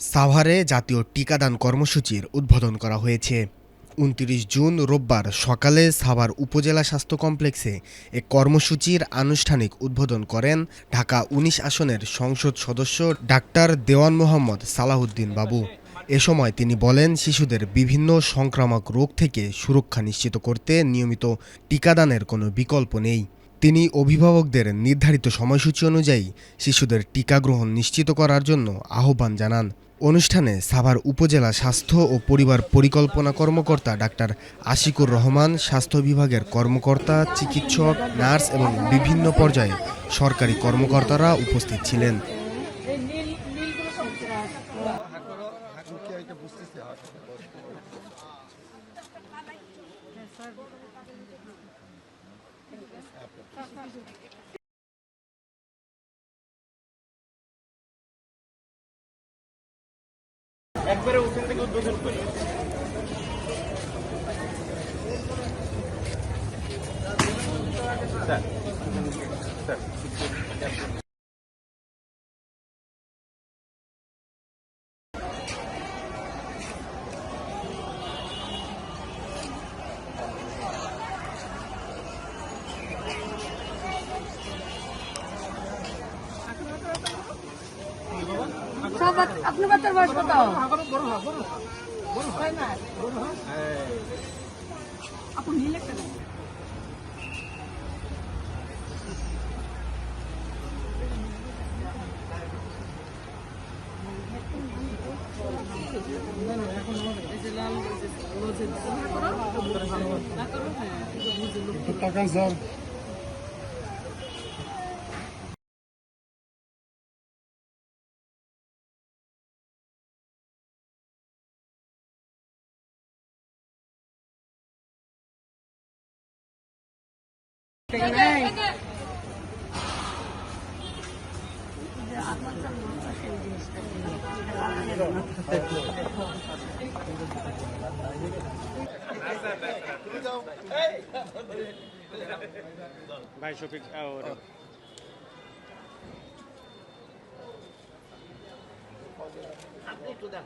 সাভারে জাতীয় টিকাদান কর্মসূচির উদ্বোধন করা হয়েছে। ২৯ জুন রোববার সকালে সাভার উপজেলা স্বাস্থ্য কমপ্লেক্সে এ কর্মসূচির আনুষ্ঠানিক উদ্বোধন করেন ঢাকা ১৯ আসনের সংসদ সদস্য ডাক্তার দেওয়ান মোহাম্মদ সালাহউদ্দিন বাবু। এ সময় তিনি বলেন, শিশুদের বিভিন্ন সংক্রামক রোগ থেকে সুরক্ষা নিশ্চিত করতে নিয়মিত টিকাদানের কোনো বিকল্প নেই। তিনি অভিভাবকদের নির্ধারিত সময়সূচি অনুযায়ী শিশুদের টিকা গ্রহণ নিশ্চিত করার জন্য আহ্বান জানান। অনুষ্ঠানে সাভার উপজেলা স্বাস্থ্য ও পরিবার পরিকল্পনা কর্মকর্তা ডাক্তার আশিকুর রহমান, স্বাস্থ্য বিভাগের কর্মকর্তা, চিকিৎসক, নার্স এবং বিভিন্ন পর্যায়ে সরকারি কর্মকর্তারা উপস্থিত ছিলেন। একবারে ওখান থেকে উদ্বোধন করি। আপনার বাচ্চার বয়স কত? আপনি নিলে কেন? টাকা স্যার ভাই শফিক আপনি একটু দেন।